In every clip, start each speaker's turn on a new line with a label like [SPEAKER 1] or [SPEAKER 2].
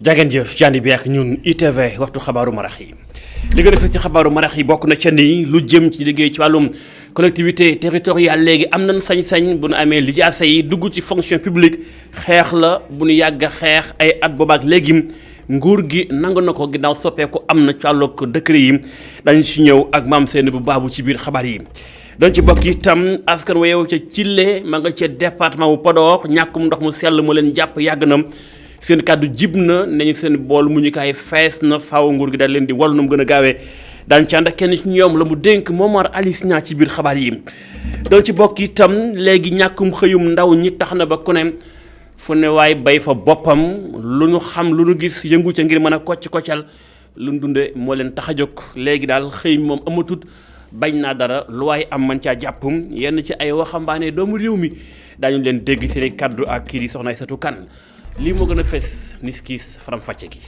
[SPEAKER 1] jageen jëf jandi bi ak ñun ITV waxtu xabaaru marax yi li gën a fës ci xabaaru marax yi bokk na ca ni lu jëm ci liggéey ci wàllum collectivité territoriale léegi am nañ sañ-sañ bu nu amee lijaasa yi dugg ci fonction publique xeex la bu nu yàgg a xeex ay at boobaak léegi nguur gi nangu na ko ginnaaw soppeeku am na ci wàllug décret yi dañu si ñëw ak maam seen bu baabu ci biir xabaar yi doon ci bokk itam askan wa yeewu ca Cile ma nga ca département bu Podor ñàkkum ndox mu sell mu leen jàpp yàgg na seen kàddu jib na nañu seen bool mu ñu kaay fees na faaw nguur gi daal leen di wallu na mu gën a gaawee daañu ci ànd ak kenn ci ñoom la mu dénk Momar Alice Niang ci biir xabaar yi doon ci bokk itam léegi ñàkkum xëyum ndaw ñi tax na ba ku ne fu ne waay bay fa boppam lu ñu xam lu ñu gis yëngu ca ngir mën a koccal lu ñu dunde moo leen tax a jóg léegi daal xëy moom amatut bañ naa dara lu waay am man caa jàppum yenn ci ay waxambaane doomu réew mi daañu leen dégg seen kàddu ak kii di soxna Aïssatou Kane lii moo gën a fes niskis faram fàcce gi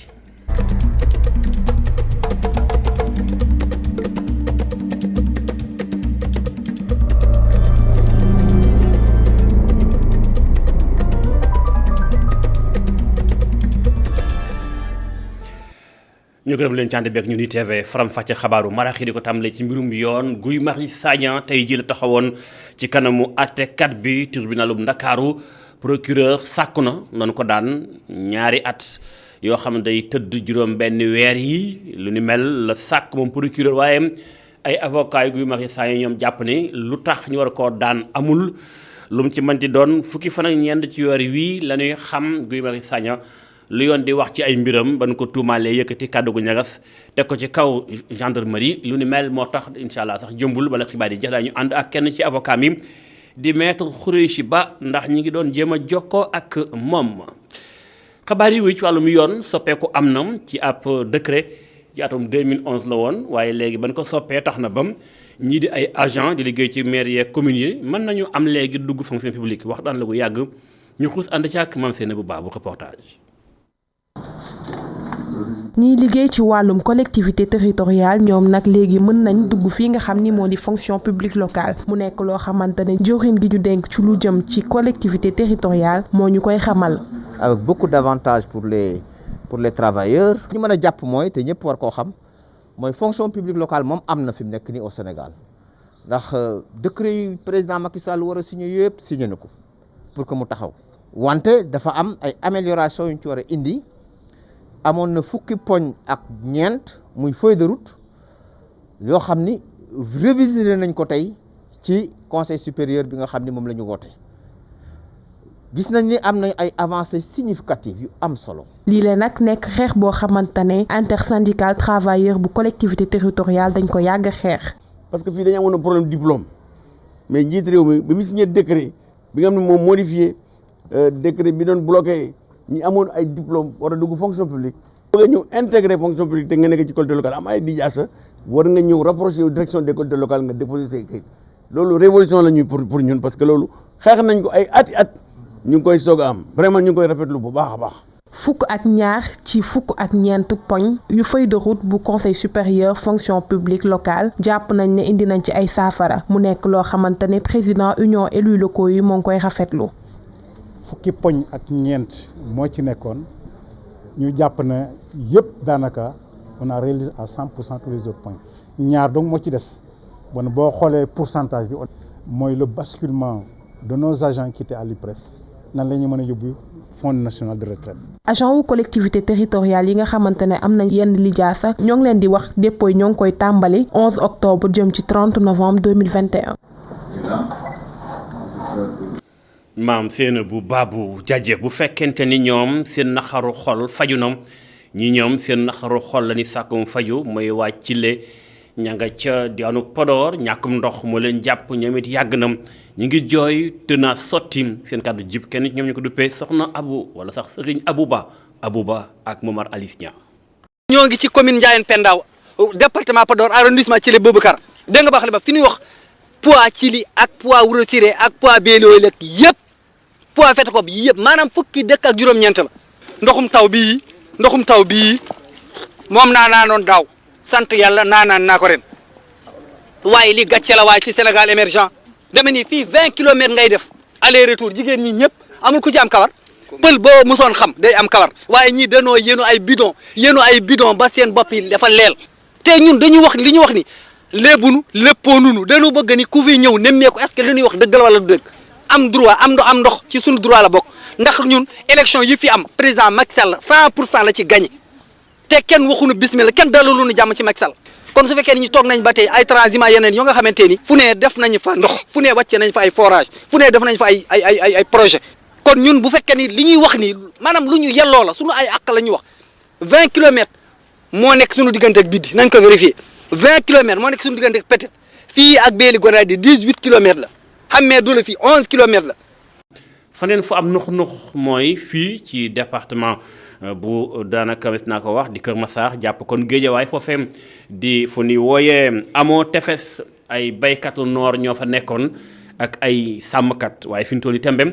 [SPEAKER 1] ñu gërëm leen ci ànd beeg ñun ITV faram fàcce xabaaru marax yi di ko tàmbalee ci mbirum yoon Guy Marius Sagna tey ji la taxawoon ci kanamu àttekat bi tribunalum Ndakaaru procureur sàkku na noonu ko daan ñaari at yoo xam ne day tëdd juróom benn weer yi lu ni mel la sàkk moom procureur waaye ay avocat yu Guy Marius Sagna ñoom jàpp ne lu tax ñu war koo daan amul lu mu ci mënti doon fukki fan ak ñeent ci weer wii la ñuy xam Guy Marius Sagna lu yoon di wax ci ay mbiram ba nu ko tuumaalee yëkkati kàddu gu ñagas teg ko ci kaw gendarmerie lu ni mel moo tax incha allah sax jëmbul bala xibaar yi jeex daañu ànd ak kenn ci avocat mi di maître Khoureyssi Ba ndax ñi ngi doon jéem a jokkoo ak moom. xabaar yi wuy ci wàllum yoon soppeeku am na ci ab décret ci atum 2011 la woon waaye léegi ban ko soppee tax na bam ñii di ay agent di liggéey ci maire yeeg communes yi mën nañu am léegi dugg fonction publique wax daan la ko yàgg ñu xuus ànd ci ak Mame Seyna bu baax bu reportage.
[SPEAKER 2] ñiy liggéey ci wàllum collectivité territoriale ñoom nag léegi mën nañ dugg fii nga xam ni moo di fonction publique locale mu nekk loo xamante ne jëwriñ gi ñu dénk ci lu jëm ci collectivité territoriale moo ñu koy xamal.
[SPEAKER 3] avec beaucoup d'avantages pour les travailleurs. ñu mën a jàpp mooy te ñëpp war koo xam mooy fonction publique locale moom am na fi mu nekk nii au Sénégal ndax décret yi président Macky Sall war a signé yëpp signé na ko pour que mu taxaw wante dafa am ay améliorations yu ñu ci war a indi. amoon na fukki poñ ak ñeent muy feuille de route yoo xam ni révisé nañ ko tey ci conseil supérieur bi nga xam ni moom la ñu woote gis nañ ni am nañ ay avancées significatives yu am solo.
[SPEAKER 2] lii la nag nekk xeex boo xamante ne intersyndical travailleur bu collectivité territoriale dañ ko yàgg xeex.
[SPEAKER 4] parce que fii dañu amoon problème diplôme mais njiit réew mi ba mu signé décret bi nga xam ne moom modifié décret bi doon bloqué. ñi amoon ay diplôme war a dugg fonction publique bëgg a ñëw intégré fonction publique te nga nekk ci collectivité locale am ay dijaasa war nga ñëw rapproché wu direction des collectivités locales nga déposé say kayit loolu révolution la ñuy pour ñun parce que loolu xeex nañ ko ay ati at ñu ngi koy soog a am vraiment ñu ngi koy rafetlu bu baax a baax.
[SPEAKER 2] fukk ak ñaar ci fukk ak ñeent poñ yu feuille de route bu conseil supérieur fonction publique locale jàpp nañ ne indi nañ ci ay saafara mu nekk loo xamante ne président union élus locaux yi moo ngi koy rafetlu.
[SPEAKER 5] fukki poñ ak ñeent moo ci nekkoon ñu jàpp na yëpp daanaka on a réalisé à 100% tous les autres points ñaar donc moo ci des bon boo xoolee pourcentage bi mooy le basculement de nos agents qui étaient à l'IPRES nan la ñu mën a yóbbu fonds national de retraite. agent
[SPEAKER 2] wu collectivité territoriale yi nga xamante ne am na yenn lijaasa ñoo ngi leen di wax dépôt yi ñoo ngi koy tàmbali 11 octobre jëm ci 30 novembre 2021.
[SPEAKER 1] maam seen bu baabu jaje bu fekkente ni ñoom seen naxaru xol faju na ñi ñoom seen naxaru xol la ni sàkkum faju mooy waa Cile ña nga ca diwaanu Podor ñàkkum ndox moo leen jàpp ñoom it yàgg na ñu ngi jooy te naa sotti seen kàddu jib kenn ñoom ñu ko duppee soxna Abu wala sax sëriñ Abouba ak Momar Alice Niang.
[SPEAKER 6] ñoo ngi ci commune Ndiayène Pendaaw département Podor arrondissement Thillé Boubacar dégg nga baax le ba fi ñuy wax poids Thily ak poids Wuro Siré ak poids Bélooy lekk yëpp poids fete ko bi yëpp maanaam fukki dëkk ak juróom-ñeent la ndoxum taw bii moom naanoon daaw sant yàlla naanaan naa ko ren waaye li gàcce la waaye ci Sénégal émergent deme ni fii 20 kilomètres ngay def aller retour jigéen ñi ñëpp amul ku ci am kawar pël boo mosoon xam day am kawar waaye ñii danoo yéenu ay bidon ba seen bopp yi dafa leel te ñun dañu wax li ñu wax ni léebunu léppoonunu dañu bëgg ni ku fi ñëw nemmeeku est-ce que li ñuy wax dëgg la wala du dëgg am droit am ndox ci suñu droit la bokk ndax ñun élection yi fi am président Macky Sall 100% la ci gagné te kenn waxuñu bismillah kenn dalalu nu jàmm ci Macky Sall kon su fekkee ni ñu toog nañ ba tey ay transhumants yeneen yoo nga xamante ni fu ne def nañu fa ndox fu ne wàcce nañ fa ay forage fu ne def nañ fa ay projet kon ñun bu fekkee ni li ñuy wax ni maanaam lu ñu yelloo la suñu ay àq la ñuy wax 20 kilomètres moo nekk suñu diggante ak Biddi nañ ko vérifier 20 kilomètres moo nekk suñu diggante ak Petit fii ak Béli Gonaadi 18 kilomètres la xammee du la fii 11 kilomètres la.
[SPEAKER 1] faneen fu am nux mooy fii ci département bu daanaka wes naa ko wax di Kër Massar jàpp kon Géejawaay foofee di fu ni wooyee amoo tefes ay baykatu noor ñoo fa nekkoon ak ay sàmmkat waaye fi ñu toll tembem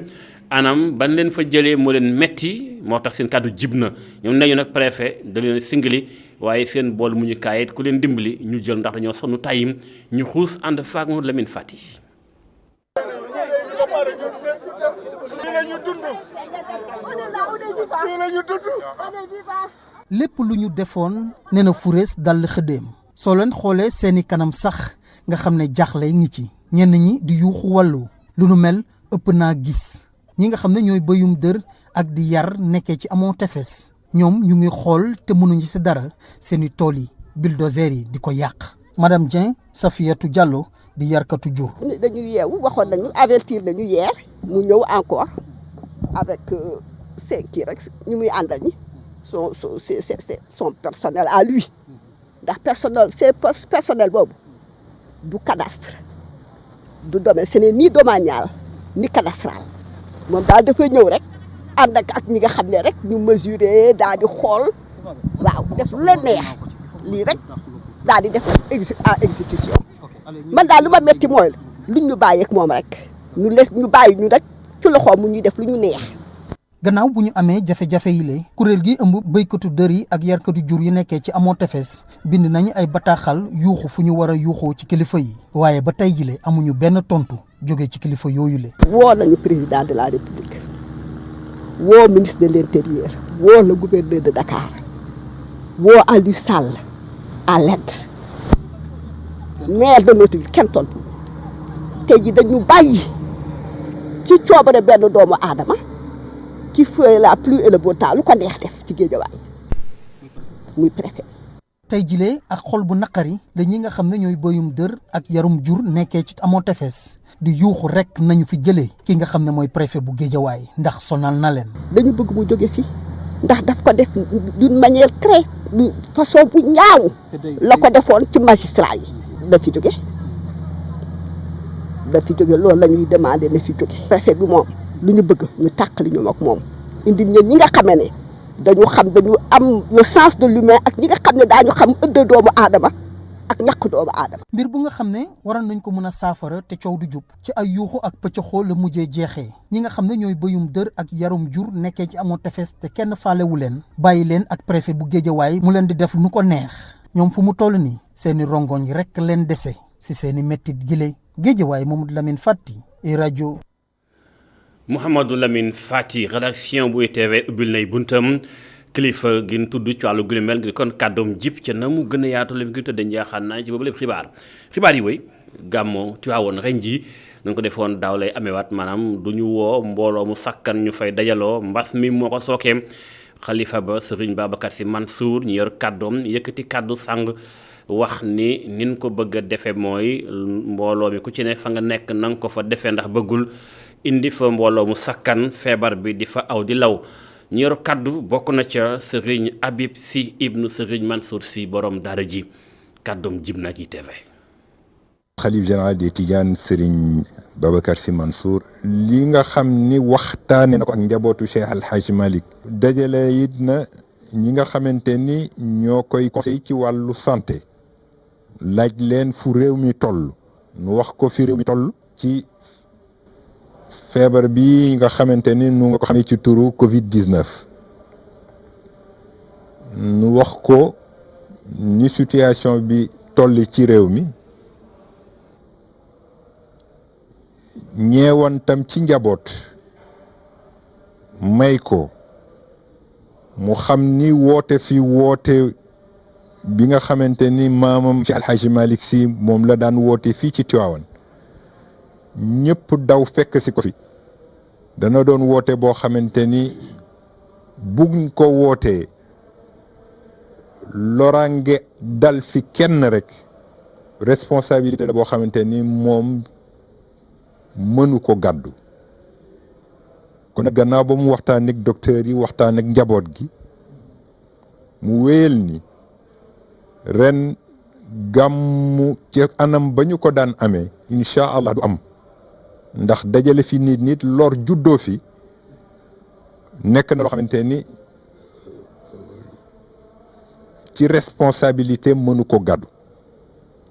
[SPEAKER 1] anam ban leen fa jëlee moo leen metti moo tax seen kàddu jib na ñoom nañu nag préfet da leen singali waaye seen bool mu ñu kaayit ku leen dimbali ñu jël ndax dañoo sonn tayim ñu xuus ànd faak mu Lamine Fati.
[SPEAKER 7] lépp lu ñu defoon nee na furees dal xëddeem soo leen xoolee seeni kanam sax nga xam ne jaaxle ngi ci ñenn ñi di yuuxu wàllu lu nu mel ëpp naa gis ñi nga xam ne ñooy bëyum dër ak di yar nekkee ci amoo tefes ñoom ñu ngi xool te mënuñu ci dara seeni tool yi bulldozer yi di ko yàq madame Dieng Safiatou Diallo di yarkatu jur.
[SPEAKER 8] dañu yeewu waxoon nañu avertir nañu yeer mu ñëw encore avec c'est kii rek ñu muy àndal ñi son personnel à lui ndax personnel boobu du cadastre du domaine ce n'est ni domanial ni cadastral moom daal dafay ñëw rek ànd ak ñi nga xam ne rek ñu mesurer daal di xool waaw def lu leen neex lii rek daal di def à exécution man daal lu ma metti mooy lu ñu bàyyeeg moom rek ñu bàyyi ñu rek ci loxoom mu ñuy def lu ñu neex.
[SPEAKER 7] gannaaw bu ñu amee jafe-jafe yi la kuréel gi ëmb béykatu dër yi ak yarkatu jur yi nekkee ci amoo tefes bind nañu ay bataaxal yuuxu fu ñu war a yuuxoo ci kilifa yi waaye ba tey jile amuñu benn tontu jóge ci kilifa yooyu la.
[SPEAKER 8] woo nañu président de la république woo ministre de l'intérieur woo le gouverneur de Dakar woo Aliou Sall à l'aide maire de notre ville kenn tontu tey ji dañu bàyyi ci coobare benn doomu aadama qui fait la pluie et le beau temps lu ko neex def ci Géejawaay muy préfet.
[SPEAKER 7] tey jilee ak xol bu naqari la ñi nga xam ne ñooy bëyum dër ak yarum jur nekkee ci amoo tefes di yuuxu rek nañu fi jëlee ki nga xam ne mooy préfet bu Géejawaay ndax sonal na leen.
[SPEAKER 8] dañu bëgg mu jóge fi ndax daf ko def d'une manière très façon bu ñaaw la ko defoon ci magistrat yi da fi jóge loolu la ñuy demandé na fi jóge préfet bi moom lu ñu bëgg ñu tàqali ñu ak moom indi ñi nga xamee ne dañu am le sens de l'humain ak ñi nga xam ne daañu xam ëdd doomu aadama ak ñàkk doomu aadama.
[SPEAKER 7] mbir bu nga xam ne waroon nañ ko mën a saafara te coow du jub ci ay yuuxu ak pëccëxoo la mujjee jeexee ñi nga xam ne ñooy bëyum dër ak yarum jur nekkee ci amoo tefes te kenn faalewu leen bàyyi leen ak préfet bu Géejawaay mu leen di def nu ko neex ñoom fu mu toll nii seeni rongoñ rek leen dese si seeni mettit gile Géejawaay Mamadou Lamine Fati et rajo.
[SPEAKER 1] Mouhamadou Lamine Fati rédaction bu ITV ubbil nay buntam kilifa gin tudd ci wàllu gulu mel ngi kon kàddoom jib ca na mu gën a yaatu lim ngi tëdd njaaxaan naa ci boobu lépp xibaar yi wéy gàmmoo Tiwaawoon ren ji nañ ko defoon daaw lay amewaat maanaam du ñu woo mbooloo mu sakkan ñu fay dajaloo mbas mi moo ko sookeem xalifa ba Serigne Babacar Sy Mansour ñu yor kàddoom yëkkati kàddu sàng wax ni nin ko bëgg a defe mooy mbooloo mi ku ci ne fa nga nekk na nga ko fa defee ndax bëggul indi fa mbooloo mu sakkan feebar bi di fa aw di law ñu yor kaddu bokk na ca Serigne Habib Sy ibnu Serigne Mansour Sy borom daara ji kàddoom jib na ci TV.
[SPEAKER 9] xalif général des Tidianes Serigne Babacar Sy Mansour li nga xam ni waxtaane na ko ak njabootu Cheikh Al Hadj Malick dajale it na ñi nga xamante ni ñoo koy conseil ci wàllu santé laaj leen fu réew mi toll nu wax ko fi réew mi toll ci feebar bi nga xamante ni nu nga ko xamee ci turu Covid-19 nu wax ko ni situation bi toll ci réew mi ñeewantam ci njaboot may ko mu xam ni woote fi woote bi nga xamante ni maamam ci Alxaaji Malick Sy moom la daan woote fii ci Tiwaawan ñëpp daw fekk si ko fi dana doon woote boo xamante ni buñ ko wootee loraange dal fi kenn rek responsabilité la boo xamante ni moom mënu ko gàddu kon nag gannaaw ba mu waxtaan ak docteur yi waxtaan ak njaboot gi mu wéyal ni ren gàmmu ci anam ba ñu ko daan amee incha allah du am ndax dajale fi nit lor juddoo fi nekk na loo xamante ni ci responsabilité mënu ko gàddu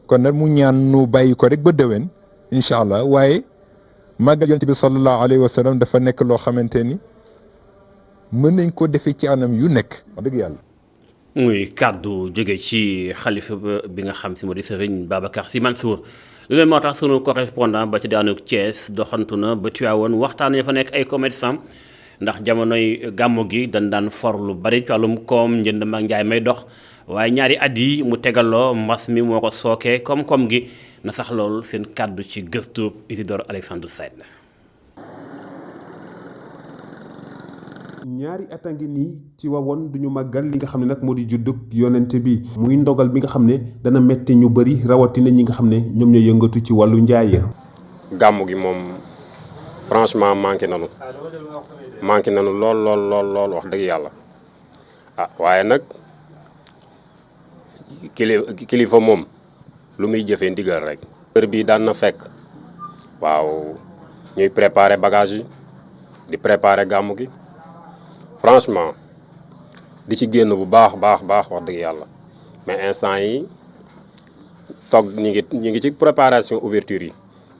[SPEAKER 9] kon nag mu ñaan nu bàyyi ko rek ba déwén incha allah waaye màggal yonent bi sallallahu alayhi wa sallam dafa nekk loo xamante ni mën nañ ko defee ci anam yu nekk wax dëgg yàlla.
[SPEAKER 1] muy kàddu jóge ci xalifa bi nga xam si moo di Serigne Babacar Sy Mansour lu leen moo tax sunu correspondant ba ci daanu Thiès doxantu na ba Tivaouane waxtaan ya fa nekk ay commerçant ndax jamonoy gàmmu gi dañ daan for lu bari ci wàllum koom njënd mag njaay may dox waaye ñaari at yi mu tegaloo mbas mi moo ko sookee koom-koom gi na sax loolu seen kàddu ci gëstu Isidore Alexandre Sène.
[SPEAKER 10] ñaari at a ngi nii ci Tiwaawan duñu màggal li nga xam ne nag moo di juddug yonent bi muy ndogal bi nga xam ne dana metti ñu bëri rawatina ñi nga xam ne ñoom ñoo yëngatu ci wàllu njaay.
[SPEAKER 11] gàmmu gi moom franchement manqué nanu lool wax dëgg yàlla waaye nag kilifa moom lu muy jëfee ndigal rek. heure bii daan na fekk waaw ñuy préparer bagage yi di préparer gàmmu gi. franchement di ci génn bu baax wax dëgg yàlla mais instant yi toog ñu ngi ci préparation ouverture yi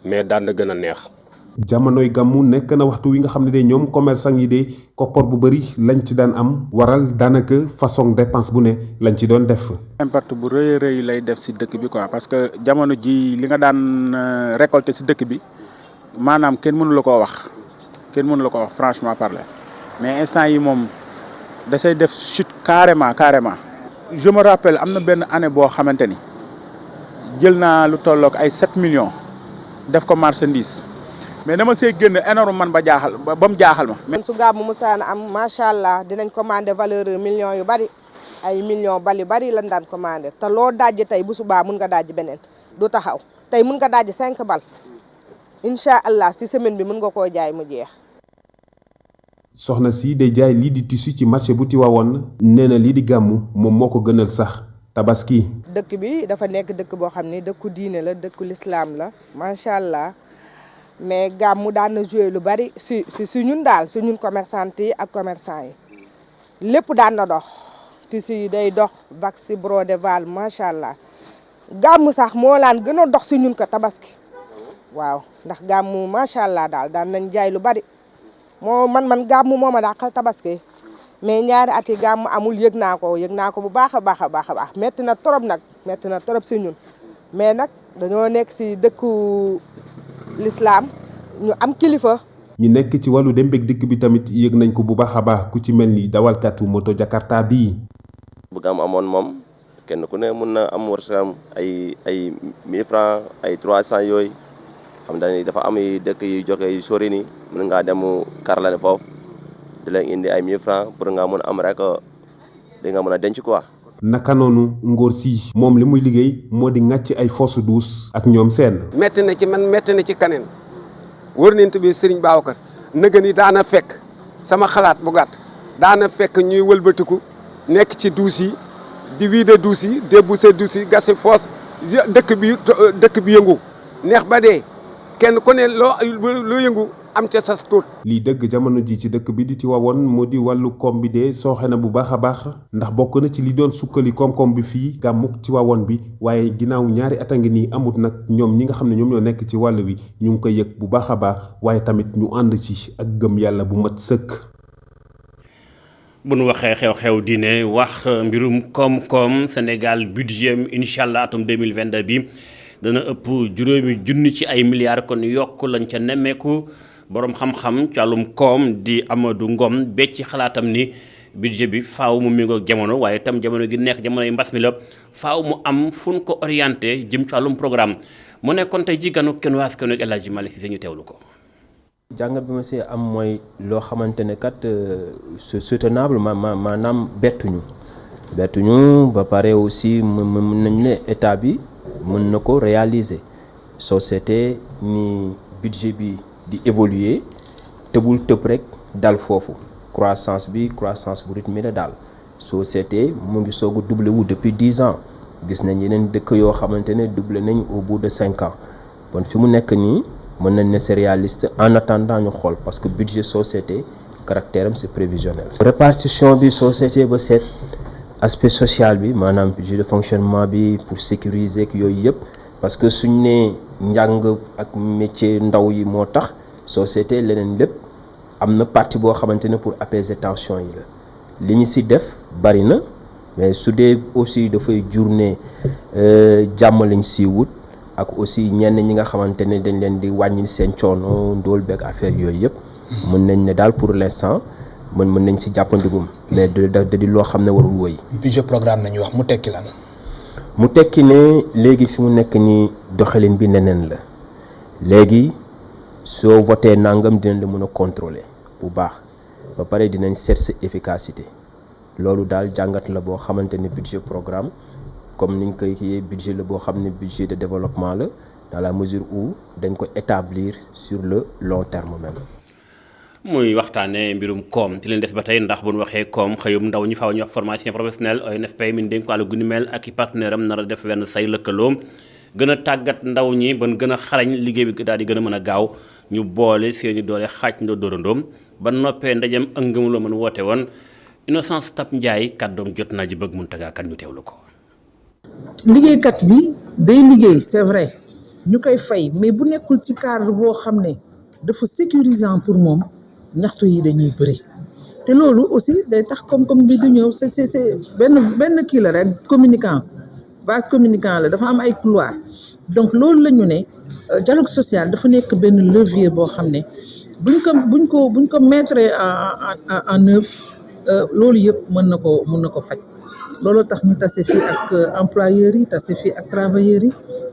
[SPEAKER 11] mais daan na gën a neex.
[SPEAKER 10] jamonoy gàmmu nekk na waxtu wi nga xam ne de ñoom commerçant yi de koppar bu bëri lañ ci daan am waral daanaka façon dépense bu ne lañ ci doon def.
[SPEAKER 5] impact bu rëy lay def si dëkk bi quoi parce que jamono ji li nga daan récolter si dëkk bi maanaam kenn mënu la koo wax franchement parler. mais instant yi moom dasay def chute carrément je me rappelle am na benn année boo xamante ni jël naa lu tollook ay 7 millions def ko marchandise mais dama see génn énorme man ba mu jaaxal ma.
[SPEAKER 12] su gàmmu musaan am macha allah dinañ commandé valeur millions yu bari ay millions bali bari lañ daan commandé te loo dajji tey bu subaa mun nga dajji beneen du taxaw tey mun nga dajji 5 bal incha allah si semaine bi mun nga koo jaay mu jeex.
[SPEAKER 10] soxna si day jaay lii di tissu ci marché bu Tivaouane nee na lii di gàmmu moom moo ko gënal sax tabaski.
[SPEAKER 12] dëkk bi dafa nekk dëkk boo xam ne dëkku diine la dëkku lislaam la macha allah mais gàmmu daan na joué lu bari si ñun daal su ñun commerçante yi ak commerçant yi lépp daan na dox tissu yi day dox vax brodé val macha allah gàmmu sax moo laan gën a dox si ñun ko tabaski waaw ndax gàmmu macha allah daal daan nañ jaay lu bari. man gàmmu moo ma dàqal tabaski mais ñaari at yi gàmmu amul yëg naa ko bu baax a baax metti na trop si ñun mais nag dañoo nekk si dëkku lislaam ñu am kilifa.
[SPEAKER 10] ñi nekk ci wàllu dem beeg dikk bi tamit yëg nañ ko bu baax a baax ku ci mel ni dawalkatu moto Jakarta bii.
[SPEAKER 13] bu gàmmu amoon moom kenn ku ne mun na am wërsëgam ay 1000 francs ay 300 yooyu. xam nga dafa am dëkk yu joxe yu sori ni mën ngaa dem karlane foofu di leen indi ay 1000 francs pour nga mën a am rek di nga mën a denc quoi.
[SPEAKER 10] naka noonu ngóor si moom li muy liggéey moo di ŋàcc ay fosse douce ak ñoom seen.
[SPEAKER 14] metti na ci man metti na ci kaneen wër nañu bi Serigne Babacar nëgë ni daana fekk sama xalaat bu gàtt daana fekk ñuy wëlbatiku nekk ci douche yi di vider douche yi débousser douche yi gasi fosse dëkk bi yëngu neex ba dee. kenn ku ne loo yëngu am ca sas tuut.
[SPEAKER 10] lii dëgg jamono ji ci dëkk bi di Tivaouane moo di wàllu koom bi de sooxe na bu baax a baax ndax bokk na ci li doon sukkali koom-koom bi fii gàmmuk Tivaouane bi waaye ginnaaw ñaari at a ngi nii amut nag ñoom ñi nga xam ne ñoom ñoo nekk ci wàll wi ñu ngi koy yëg bu baax a baax waaye tamit ñu ànd ci ak gëm yàlla bu mat sëkk.
[SPEAKER 1] bu nu waxee xew-xew diine wax mbirum koom-koom Sénégal budget incha allah atum 2022 bi dana ëpp juróomi junni ci ay milliards kon yokk lañ ca nemmeeku borom xam-xam ci wàllum koom di Amadou Ngom becc xalaatam ni budget bi faaw mu méngoo ak jamono waaye itam jamono gi nekk jamonoy mbas mi la faaw mu am fu ñu ko orienté jëm ci wàllum programme mu nekkoon tey ji ganu kenn waas kenn El Hadji Malick Cissé ñu teewlu ko.
[SPEAKER 15] jàngat bi ma see am mooy loo xamante ne kat c'est soutenable maanaam bettuñu ba pare aussi mën nañu ne état bi mën na ko réaliser société ni budget bi di évoluer tëbul tëb rek dal foofu croissance bu rythme la daal société mu ngi soog a doublé wu depuis 10 ans gis nañ yeneen dëkk yoo xamante ne doublé nañ au bout de 5 ans bon fi mu nekk nii mën nañ ne c'est réaliste en attendant ñu xool parce que budget société caractère am c'est prévisionnel. répartition bi société ba seet aspect social bi maanaam budget de fonctionnement bi pour sécuriser ak yooyu yëpp parce que suñ ne njàng ak métier ndaw yi moo tax société leneen lépp am na partie boo xamante ne pour apaiser tension yi la li ñu si def bari na mais su dee aussi dafay jur ne jàmm lañ si wut ak aussi ñenn ñi nga xamante ne dañ leen di wàññil seen coono ndóol beeg affaire yooyu yëpp mën nañ ne daal pour l'instant mën nañ si jàppandigum mais da di loo xam ne warul woy
[SPEAKER 16] budget programme nañu wax mu tekki lan.
[SPEAKER 15] mu tekki ne léegi fi mu nekk ni doxalin bi neneen la léegi soo voté nangam dinañ la mën a contrôler bu baax ba pare dinañ seet sa efficacité loolu daal jàngat la boo xamante ne budget programme comme niñ koy kiyee budget la boo xam ne budget de développement la dans la mesure où dañ ko établir sur le long terme même.
[SPEAKER 1] muy waxtaanee mbirum koom ci leen des ba tey ndax bu ñu waxee koom xëyum ndaw ñi faaw ñu wax formation professionnelle ONFP mi ñu dénk ko wàllu gu ni mel ak i partenaire am nar a def wenn say lëkkaloom gën a tàggat ndaw ñi ban gën a xarañ liggéey bi daal di gën a mën a gaaw ñu boole seeni doole xaaj ndoo dóorandoom ba noppee ndajem ëngëm la mën woote woon Innocence Ntap Ndiaye kàddoom jot naa ji bëgg mun tagaakat ñu teewlu ko.
[SPEAKER 17] liggéeykat bi day liggéey c'est vrai ñu koy fay mais bu nekkul ci cadre boo xam ne dafa sécurisant pour moom ñaxtu yi dañuy bëri te loolu aussi day tax koom-koom bi du ñëw c'est benn kii la rek communicant base communicant la dafa am ay couloir donc loolu la ñu ne dialogue social dafa nekk benn levier boo xam ne buñ ko mettre en œuvre loolu yëpp mën na ko faj looloo tax ñu tase fii ak employeurs yi tase fii ak travailleurs yi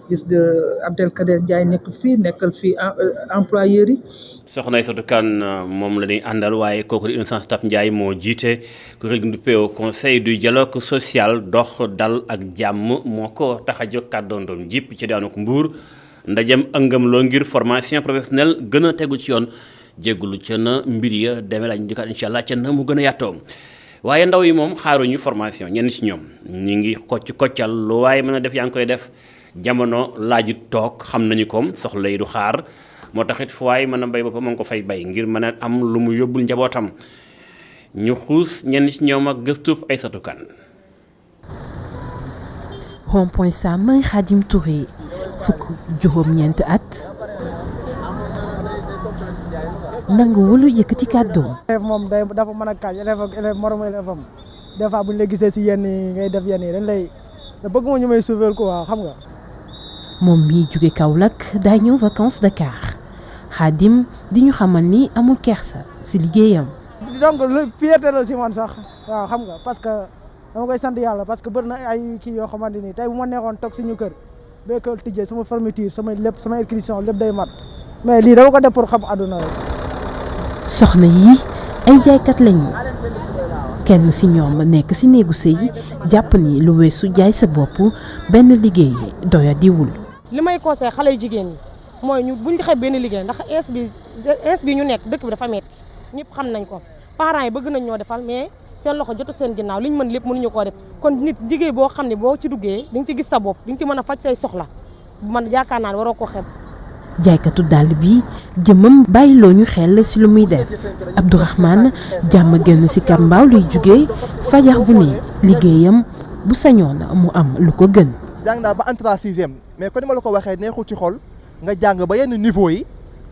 [SPEAKER 17] gis nga Abdelkader Ndiaye nekk fii nekkal fii employeurs yi.
[SPEAKER 1] soxna Aïssatou Kane moom la ñuy àndal waaye kooku di Innocence Ntap Ndiaye moo jiite kuréel gi du PO conseil du dialogue social dox dal ak jàmm moo ko tax a jóg kàddoondoom jipp ci daanu ko Mbuur ndajem ëngam loo ngir formation professionnelle gën a tegu ci yoon jéggulu ca na mbir ya demee lañ di ko incha allah ca na mu gën a yattoo waaye ndaw yi moom xaaruñu formation ñenn ci ñoom ñi ngi koccal lu waaye mën a def yaa ngi koy def jamono laaju toog xam nañu ko soxla yi du xaar moo taxit fu waay mën a bay boppam mën ko fay bay ngir mën a am lu mu yóbbul njabootam ñu xuus ñenn ci ñoom ak gëstub Aïssatou Kane.
[SPEAKER 2] Rond-point Sam Khadim Touré fukk juróom-ñeent at nanguwul yëkkati kàddoom.
[SPEAKER 18] élève moom dafa mën a kaaj élève moromu élève am des fois bu ñu la gisee si yenn yi ngay def yenn yi dañ lay bëgg ma ñu may sauver ko waaw xam nga.
[SPEAKER 2] moom mii jóge Kaolack daa ñëw vacances Dakar Khadim di ñu xamal ni amul kersa si liggéeyam.
[SPEAKER 18] donc fierté la si man sax waaw xam nga parce que dama koy sant yàlla parce que bëri na ay kii yoo xamante ni tey bu ma neexoon toog suñu kër ba école tijjee sama fermeture sama lépp sama inscription lépp day mat mais lii dama ko def pour xam àdduna rek.
[SPEAKER 2] soxna yi ay jaaykat lañu kenn ci ñoom nekk ci néegu sëy jàpp ni lu weesu jaay sa bopp benn liggéey doya diwul.
[SPEAKER 19] li may conseillé xale yu jigéen ñi mooy ñu buñ xeeb benn liggéey ndax ins bi ñu nekk dëkk bi dafa metti ñëpp xam nañ ko parents yi bëgg nañ ñoo defal mais seen loxo jotu seen ginnaaw liñ mën lépp mënuñu koo def kon nit liggéey boo xam ne boo ci duggee di nga ci gis sa bopp di nga ci mën a faj say soxla man yaakaar naa ne waroo ko xeeb.
[SPEAKER 2] jaaykatu dàll bi jëmam bàyyiloo ñu xel ci lu muy def Abdourahmane jàmm génn ci Kambaaw luy jugee fajar bu ne liggéeyam bu sañoon mu am lu ko gën.
[SPEAKER 20] jàng naa ba entrée sixième mais comme ni ma la ko waxee neexul ci xol nga jàng ba yenn niveau yi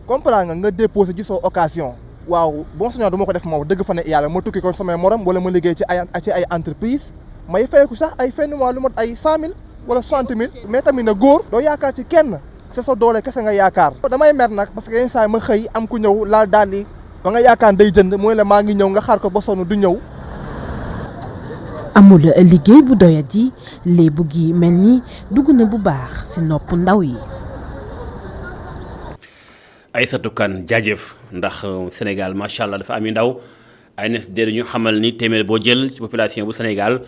[SPEAKER 20] comprendre nga déposé gisoo occasion waaw bon sañoon du ma ko def moom dëgg fa ne yàlla ma tukki ko samay morom wala ma liggéey ci ay entreprise may fayeku sax ay fin de mois lu mot ay 100 000 wala 60 000 mais tamit na góor doo yaakaar ci kenn c'est sa doole kese nga yaakaar. damay mer nag parce que yenn saa yi ma xëy am ku ñëw laal daal di ba nga yaakaar day jënd mooy la maa ngi ñëw nga xaar ko ba sonn du ñëw.
[SPEAKER 2] amul liggéey bu doyati léebu gi mel ni dugg na bu baax ci nopp ndaw yi.
[SPEAKER 1] Aïssatou Kane jaajëf ndax Sénégal macha allah dafa am ndaw ANSD ñu xamal ni téeméer boo jël ci population bu Sénégal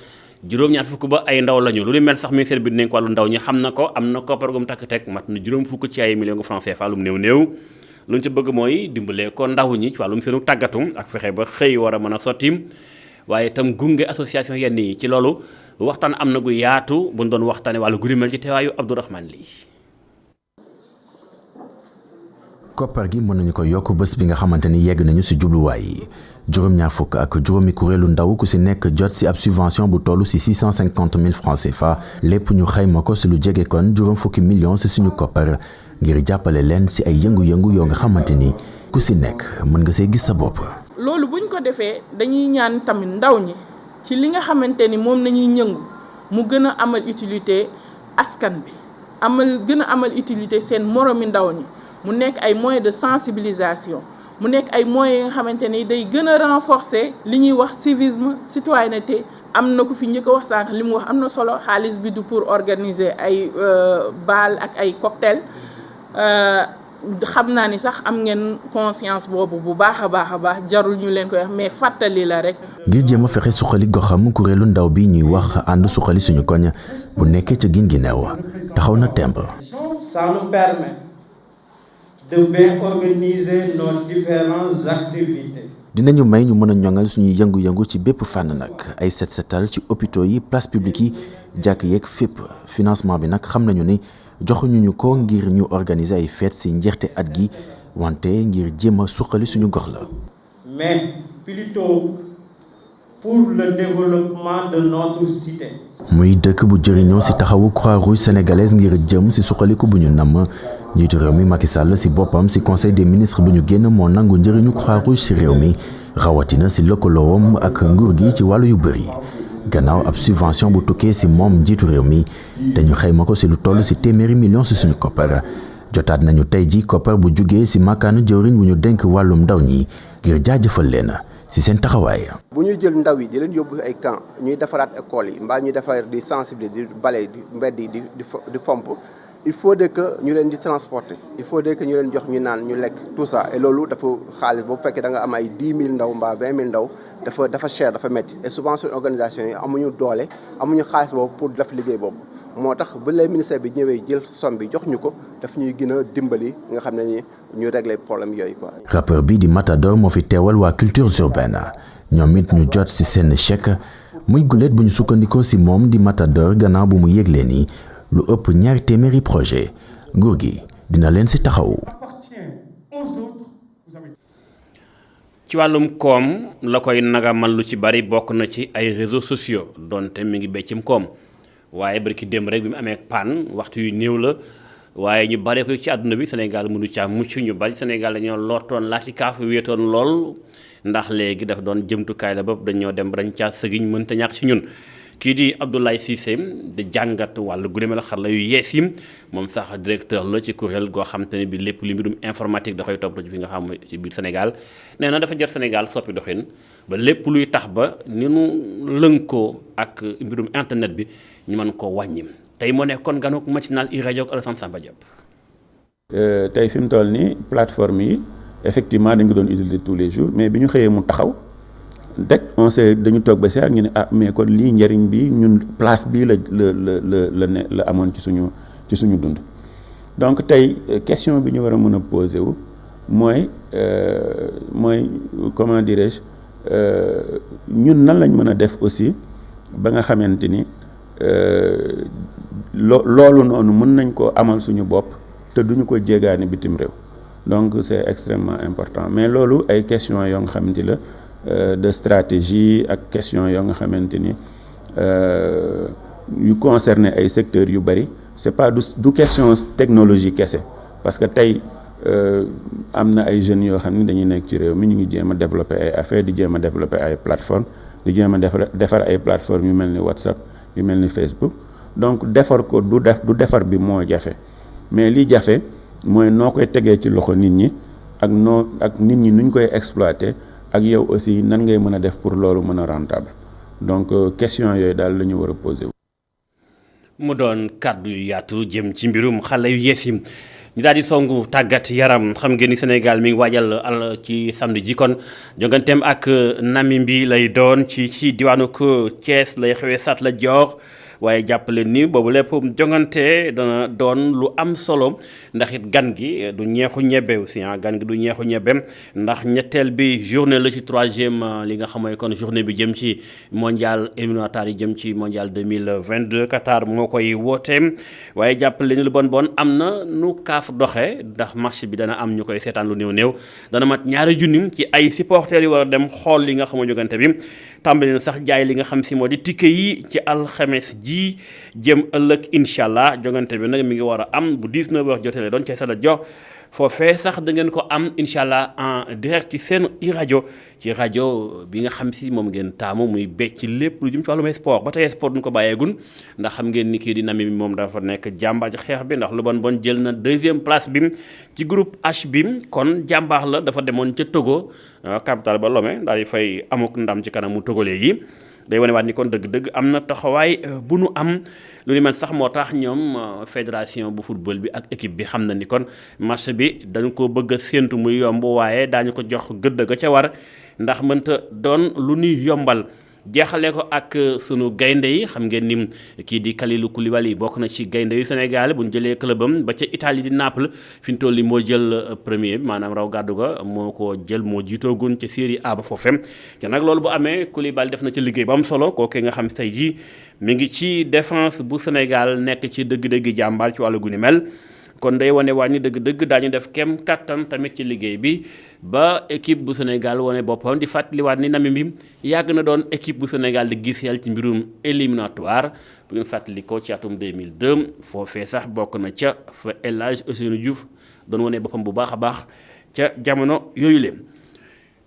[SPEAKER 1] juróom-ñaar fukk ba ay ndaw lañu lu ni mel sax ministère bi dinañ ko wàllu ndaw ñi xam na ko am na koppar gu mu takk teg mat na juróom fukk ci ay millions de francs CFA lu mu néew lu ñu ci bëgg mooy dimbalee ko ndaw ñi ci wàllum seenu tàggatu ak fexe ba xëy war a mën a sotti waaye itam gunge association yenn yi ci loolu waxtaan am na gu yaatu bu ñu doon waxtaanee wàllu gu ni mel ci teewaayu Abdourahmane Ly.
[SPEAKER 21] koppar gi mën nañu ko yokk bés bi nga xamante ni yegg nañu ci jubluwaay yi juróom-ñaar fukk ak juróomi kuréelu ndaw ku ci nekk jot ci ab subvention bu toll ci 650 000 francs CFA lépp ñu xayma ko ci lu jege kon juróom fukki millions ci suñu koppar ngir jàppale leen ci ay yëngu-yëngu yoo nga xamante ni ku ci nekk mën nga see gis sa bopp.
[SPEAKER 22] loolu buñ ko defee dañuy ñaan tamit ndaw ñi ci li nga xamante ni moom nañuy yëngu mu gën a amal utilité askan bi gën a amal utilité seen moromi ndaw ñi. mu nekk ay moyens de sensibilisation mu nekk ay moyens yi nga xamante ni day gën a renforcer li ñuy wax civisme citoyenneté am na ko fi njëkk a wax sànq li mu wax am na solo xaalis bi du pour organiser ay bal ak ay cocktail xam naa ni sax am ngeen conscience boobu bu baax a baax jarul ñu leen koy wax mais fàttali la rek.
[SPEAKER 21] ngir jéem a fexe suqali goxam kuréelu ndaw bi ñuy wax ànd suqali suñu koñ bu nekkee ca Guinguinéo taxaw na temb.
[SPEAKER 23] Ça nous permet de bien organiser nos différentes activités.
[SPEAKER 21] dinañu may ñu mën a ñoŋal suñuy yëngu-yëngu ci bépp fànn nag ay set setal ci hôpitaux yi place publique yi jàkk yeeg fépp financement bi nag xam nañu ni joxuñu ñu ko ngir ñu organiser ay fête ci njeexte at gi wante ngir jéem a suqali suñu gox la.
[SPEAKER 23] mais plutôt pour le développement de notre cité.
[SPEAKER 21] muy dëkk bu jëriñoo ci taxawu Croix-Rouge sénégalaise ngir jëm ci suqaliku bu ñu namm njiitu réew mi Macky Sall ci boppam ci conseil des ministres bu ñu génn moo nangu njëriñu Croix-Rouge ci réew mi rawatina ci lëkkaloowam ak nguur gi ci wàllu yu bëri gannaaw ab subvention bu tukkee ci moom njiitu réew mi dañu xayma ko ci lu toll ci téeméeri millions ci suñu koppar jotaat nañu tey ji koppar bu jugee ci makkaanu jëwriñ bu ñu dénk wàllum ndaw ñi ngir jaajëfal leen ci seen taxawaay.
[SPEAKER 24] bu ñuy jël ndaw yi di leen yóbbu ay camp ñuy defaraat école yi mbaa ñuy defar di sensibiliser di bale di mbedd yi di fomp il faut que ñu leen di transporter il faut que ñu leen jox ñu naan ñu lekk tout ça et loolu dafa xaalis boobu fekkee da nga am ay 10 000 ndaw mbaa 20 000 ndaw dafa cher dafa métti et souvent suñu organisation yi amuñu doole amuñu xaalis boobu pour def liggéey boobu moo tax bu lay ministère bi ñëwee jël somme bi jox ñu ko daf ñuy gën a dimbali nga xam ne ni ñu régler problème yooyu quoi.
[SPEAKER 21] rappeur bi di Matador moo fi teewal waa culture urbaine ñoom it ñu jot ci seen chèque muy guléet bu ñu sukkandikoo ci moom di Matador gannaaw bu mu yëglee ni lu ëpp ñaari téeméeri projet nguur gi dina leen ci taxawu.
[SPEAKER 1] ci wàllum koom la koy nagamal lu ci bari bokk na ci ay réseaux sociaux donte mi ngi beccim koom waaye barki démb rek bi mu amee panne waxtu yu néew la waaye ñu bari ko ci àdduna bi Sénégal mënu caa mucc ñu bari Sénégal dañoo lootoon laati kaaf wéetoon lool ndax léegi dafa doon jëmtukaay la bopp dañoo dem dañ caa sëgiñ mënta ñàkk ci ñun. kii di Abdoulaye Cissé di jàngat wàllu guddeemel xarala yu yees yi moom sax directeur la ci kuréel goo xam te ne bi lépp li mbirum informatique da koy topp ci fi nga xam ci biir Sénégal nee na dafa jot Sénégal soppi doxin ba lépp luy tax ba ni nu lënkoo ak mbirum internet bi ñu mën koo wàññi tey moo nekkoon ganook matinal i rajo ak Alassane Samba Diop.
[SPEAKER 25] tey fi mu toll nii plateforme yi effectivement dañ ko doon utiliser tous les jours mais bi ñu xëyee mu taxaw. dëkk on sait dañu toog ba si ak ñu ne ah mais kon lii njëriñ bi ñun place bii la amoon ci suñu dund donc tey question bi ñu war a mën a poser wu mooy comment dirais-je ñun nan lañ mën a def aussi ba nga xamante ni loolu noonu mën nañ koo amal suñu bopp te duñu ko jéegaani bitim réew donc c'est extrêmement important mais loolu ay question yoo nga xamante la de stratégie ak question yoo nga xamante ni yu concerné ay secteurs yu bari c'est pas du question technologie kese parce que tey am na ay jeunes yoo xam ne dañuy nekk ci réew mi ñu ngi jéem a développer ay affaires di jéem a développer ay plateformes di jéem a defar ay plateformes yu mel ni WhatsApp yu mel ni Facebook donc defar ko du defar bi moo jafe mais li jafe mooy noo koy tegee ci loxo nit ñi ak nit ñi nuñ koy exploiter ak yow aussi nan ngay mën a def pour loolu mën a rentable donc question yooyu daal la ñu war a poser.
[SPEAKER 1] mu doon kàddu yu yaatu jëm ci mbirum xale yu yees yi ñu daal di songu tàggat yaram xam ngeen ni Sénégal mi ngi waajal ci samedi ji kon jonganteem ak Namibie lay doon ci diwaanu ko Thiès lay xewee Sat la Dior waaye jàppale ni boobu lépp jongante dana doon lu am solo ndax it gan gi du ñeexu ñebe aussi gan gi du ñeexu ñebe ndax ñetteel bi journée la ci 3e li nga xam mooy kon journée bi jëm ci mondial éliminatoire yi jëm ci mondial 2022 Qatar moo koy woote waaye jàppale ni lu bon am na nu kaaf doxe ndax match bi dana am ñu koy seetaan lu néew dana mat ñaari junni ci ay supporters yi war a dem xool li nga xam jogante bi tàmbali na sax jaay li nga xam si moo di ticket yi ci alxames ji jëm ëllëg incha allah jogante bi nag mi ngi war a am bu 19h jotee doon ca Sala jox foofee sax da ngeen ko am incha allah en direct ci seen rajo bi nga xam si moom ngeen taamu muy becc ci lépp lu jëm ci wàllum sport ba tey sport duñ ko bàyyeegun ndax xam ngeen ni kii di Namibie bi moom dafa nekk jàmbaar ci xeex bi ndax lu bon jël na 2e place bi ci groupe H bi kon jàmbaar la dafa demoon ca Togo capital ba Lomé daal di fay amuk ndam ci kanamu togolais yi day wane waat ni kon dëgg-dëgg am na taxawaay bu nu am lu ni mel sax moo tax ñoom fédération bu football bi ak équipe bi xam na ni kon match bi dañ ko bëgg a séentu muy yomb waaye daañu ko jox gëdd ga ca war ndax mënta doon lu ñuy yombal jeexale ko ak sunu gaynde yi xam ngeen ni kii di Kalidou Koulibaly bokk na ci gaynde yu Sénégal bu ñu jëlee clubam ba ca Italie di Naples fi ñu toll nii moo jël premier bi maanaam raw gàddu ga moo ko jël moo jiitoogun ca Série A ba foofem te nag loolu bu amee Koulibaly def na ci liggéey bu am solo kooku nga xam tey jii mi ngi ci défense bu Sénégal nekk ci dëgg-dëgg jàmbaar ci wàllu gu ni mel kon day wane wàññi dëgg-dëgg daañu def kem kattan tamit ci liggéey bi ba équipe bu Sénégal wane boppam di fàttaliwaat ni Namibie yàgg na doon équipe bu Sénégal di giseel ci mbirum éliminatoire bu ngeen fàttali ko ci atum 2002 foofee sax bokk na ca fa El Hadj Ousseynou Diouf doon wane boppam bu baax a baax ca jamono yooyu leen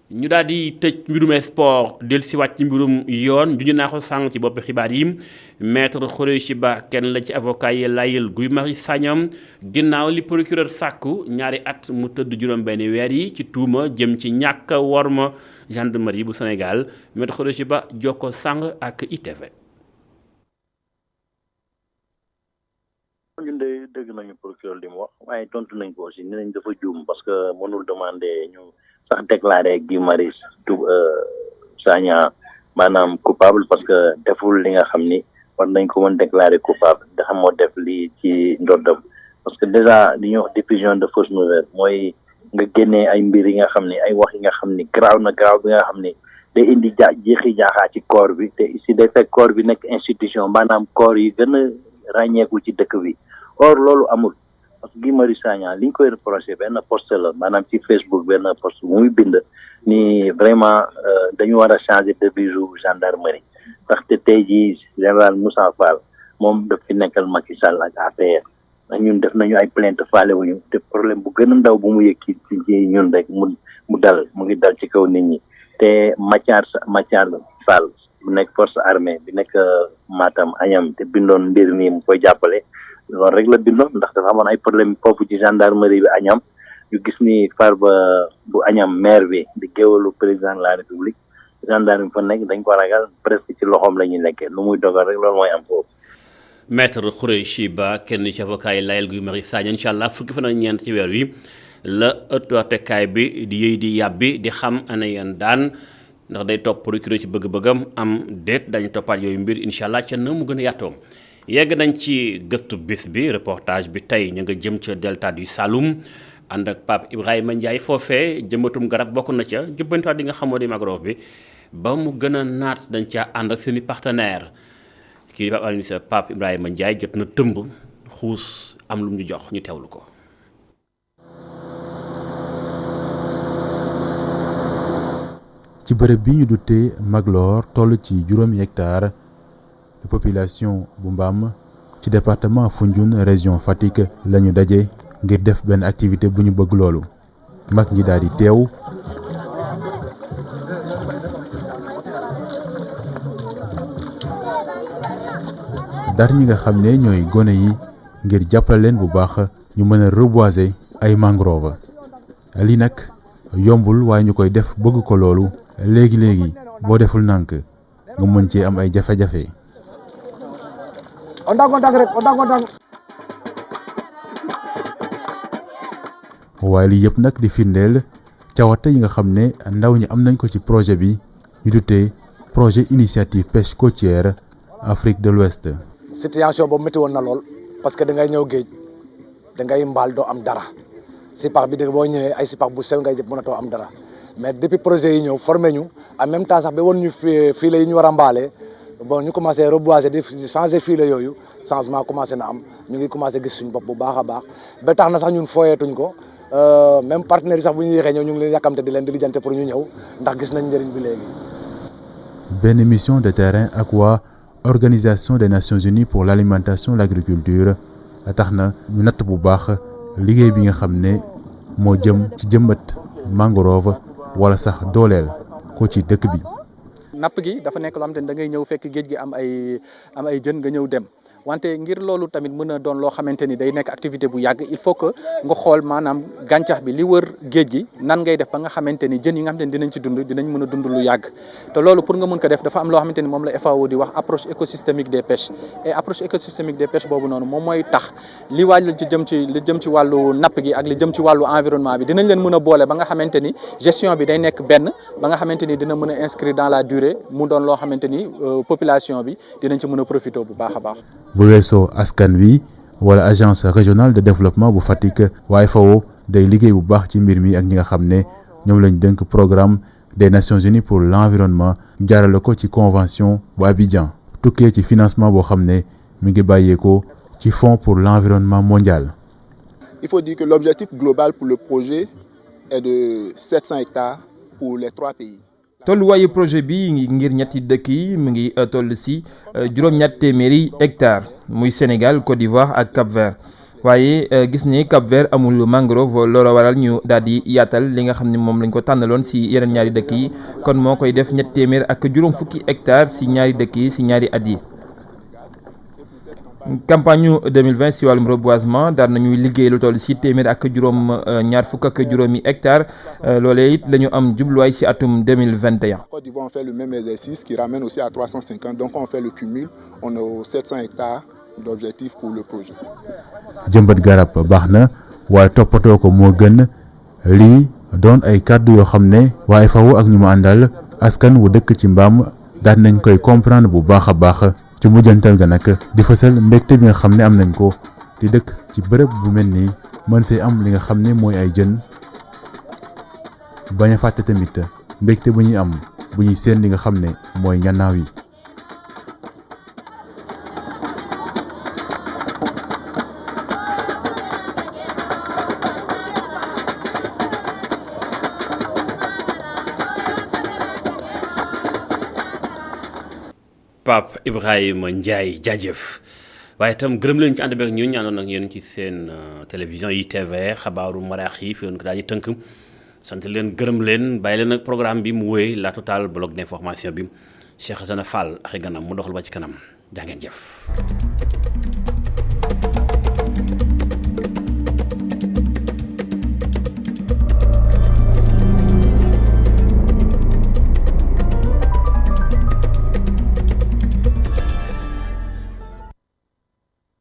[SPEAKER 1] ñu daal di tëj mbirum sport del si wàcc ci mbirum yoon ju ñu naa ko sànq ci bopp xibaar yi maître Khoureyssi Ba kenn la ci avocat yi layel Guy Marius Sagna ginnaaw li procureur sàkku ñaari at mu tëdd juróom-benn weer yi ci tuuma jëm ci ñàkk worma gendarmerie bu Sénégal maître Khoureyssi Ba jokko sànq ak ITV.
[SPEAKER 3] ñun de dégg nañu procureur li mu wax waaye tontu nañ ko aussi nee nañ dafa juum parce que mënul demander ñu. sax déclaré Guy Marius Sagna maanaam coupable parce que deful li nga xam ni war nañ ko mën déclaré coupable ndax moo def lii ci ndoddam parce que déjà li ñuy wax diffusion de fausse nouvelle mooy nga génnee ay mbir yi nga xam ni ay wax yi nga xam ni garaaw bi nga xam ni day indi jeexi jaaxaa ci corps bi te ici day fekk corps bi nekk institution maanaam corps yi gën a ràññeeku ci dëkk bi or loolu amul parce que Guy Marius Sagna li ñu koy reproché benn post la maanaam ci Facebook benn post bu muy bind ni vraiment dañu war a changer devise gendarmerie ndaxte tey jii général Moussa Fall moom daf fi nekkal Macky Sall ak APR ndax ñun def nañu ay plainte faale wuñu te problème bu gën a ndaw bu mu yëg ci ñun rek mu ngi dal ci kaw nit ñi te Mathiar Fall bu nekk force armée bi nekk Matam Agnam te bindoon mbir mi mu koy jàppale loolu rek la bindoon ndax dafa amoon ay problème foofu ci gendarmerie bi Agnam ñu gis ni Farba bu Agnam maire bi di géwalu président de la république gendarme fa nekk dañ ko ragal presque ci loxoom la ñuy nekkee lu muy dogal rek loolu mooy am foofu.
[SPEAKER 1] maître Khoureyssi Ba kenn ci avocat yi layel Guy Marius Sagna incha allah fukki fan ak ñeent ci weer wi la ëttu attekaay bi di yëy di yàbbi di xam ana yan daan ndax day topp procureur ci bëgg-bëggam am déet dañu toppaat yooyu mbir incha allah ca na mu gën a yaatoom yegg nañ ci gëstu bis bi reportage bi tey ñu nga jëm ca delta du Saloum ànd ak Pape Ibrahima Ndiaye foofee jëmbatum garab bokk na ca jubbantiwaat di nga xamoo di Magrove bi ba mu gën a naat dañ caa ànd ak seeni partenaire kii di Pape Ibrahima Ndiaye jot na tëmb xuus am lu mu ñu jox ñu teewlu ko.
[SPEAKER 4] ci bërëb bi ñu duttee Maglor toll ci juróomi hectare de population bu Mbam ci département Foundiougne région Fatick la ñu daje ngir def benn activité bu ñu bëgg loolu mag ñi daal di teew dar ñi nga xam ne ñooy gone yi ngir jàppale leen bu baax ñu mën a reboiser ay mangrove lii nag yombul waaye ñu koy def bëgg ko loolu léegi boo deful nànk nga mën cee am ay jafe-jafe. waaye lii yëpp nag di firndeel cawarte yi nga xam ne ndaw ñi am nañ ko ci projet bi ñu tuddee projet initiative pêche côtière Afrique de l'Ouest.
[SPEAKER 16] situation boobu métti woon na lool parce que da ngay ñëw géej da ngay mbaal doo am dara sipax bi dégg boo ñëwee ay sipax bu sew ngay jëpp mënatoo am dara mais depuis projet yi ñëw formé ñu en même temps sax ba woon ñu filet yi ñu war a mbaalee bon ñu commencé reboiser di changer filet yooyu changement commencé na am ñu ngi commencé gis suñu bopp bu baax a baax ba tax na sax ñun fooyeetuñ ko même partenaires yi sax bu ñu yéexee ñëw ñu ngi leen yàkkamte di leen di lijjante pour ñu ñëw ndax gis nañ njëriñ bi léegi.
[SPEAKER 4] benn mission de terrain ak waa Organisation des Nations Unies pour l'alimentation et l'agriculture tax na ñu natt bu baax liggéey bi nga xam ne moo jëm ci jëmbat mangrove wala sax dooleel ko ci dëkk bi.
[SPEAKER 6] napp gi dafa nekk loo xamante ni da ngay ñëw fekk géej gi am ay jën nga ñëw dem wante ngir loolu tamit mën a doon loo xamante ni day nekk activité bu yàgg il faut que nga xool maanaam gàncax bi li wër géej gi nan ngay def ba nga xamante ni jën yi nga xamante ni dinañ ci dund dinañ mën a dund lu yàgg te loolu pour nga mën ko def dafa am loo xamante ni moom la FAO di wax approche écosystémique des pêches et approche écosystémique des pêches boobu noonu moom mooy tax li wàllu li jëm ci wàllu napp gi ak li jëm ci wàllu environnement bi dinañ leen mën a boole ba nga xamante ni gestion bi day nekk benn ba nga xamante ni dina mën a inscrire dans la durée mu doon loo xamante ni population bi dinañ ci mën a profiter bu baax a baax.
[SPEAKER 4] bu weesoo askan wi wala agence régionale de développement bu Fatick waaye FAO day liggéey bu baax ci mbir mi ak ñi nga xam ne ñoom lañ dënk programme des Nations Unies pour l'environnement jaarale ko ci convention bu Abidjan tukkee ci financement boo xam ne mi ngi bàyyeekoo ci fonds pour l'environnement mondial.
[SPEAKER 7] Il faut dire que l'objectif global pour le projet est de 700 hectares pour les 3 pays.
[SPEAKER 8] tolluwaayu projet bi ngir ñetti dëkk yi mu ngi toll si juróom-ñett téeméeri hectares muy Sénégal Côte d'Ivoire ak Cap-Vert waaye gis ni Cap-Vert amul mangrove loolu waral ñu daal di yaatal li nga xam ne moom lañ ko tànnaloon si yeneen ñaari dëkk yi kon moo koy def ñett téeméer ak juróom fukki hectares si ñaari dëkk yi si ñaari at yi. campagne 2020 si wàllum reboisement daan nañuy liggéey lu toll si téeméer ak juróom ñaar fukk ak juróomi hectares loolee it la ñu am jubluwaay si atum 2021.
[SPEAKER 7] Côte d'Ivoire on fait le même exercice qui ramène aussi à 350 donc on fait le cumul on est aux 700 hectares d'objectif pour le projet.
[SPEAKER 4] jëmbat garab baax na waaye toppatoo ko moo gën lii doon ay kàddu yoo xam ne waaye FAO ak ñu mu àndal askan wu dëkk ci mbaam daan nañ koy comprendre bu baax a baax. ci mujjantal ga nag di fësal mbégte bi nga xam ne am nañ ko di dëkk ci bërëb bu mel nii mën fee am li nga xam ne mooy ay jën bañ a fàtte tamit mbégte bu ñuy am bu ñuy seen li nga xam ne mooy ñannaaw yi.
[SPEAKER 1] Pape Ibrahima Ndiaye jaajëf waaye itam gërëm leen ci ànd beeg ñun ñaanoon ak yéen ci seen télévision ITV xabaaru maraax yi fi woon ko daal di tënk sant leen gërëm leen bàyyi leen nag programme bi mu wéy la total bloc d'information bi Cheikh Hasana Fall ak ganam mu doxal ba ci kanam jaa ngeen jëf.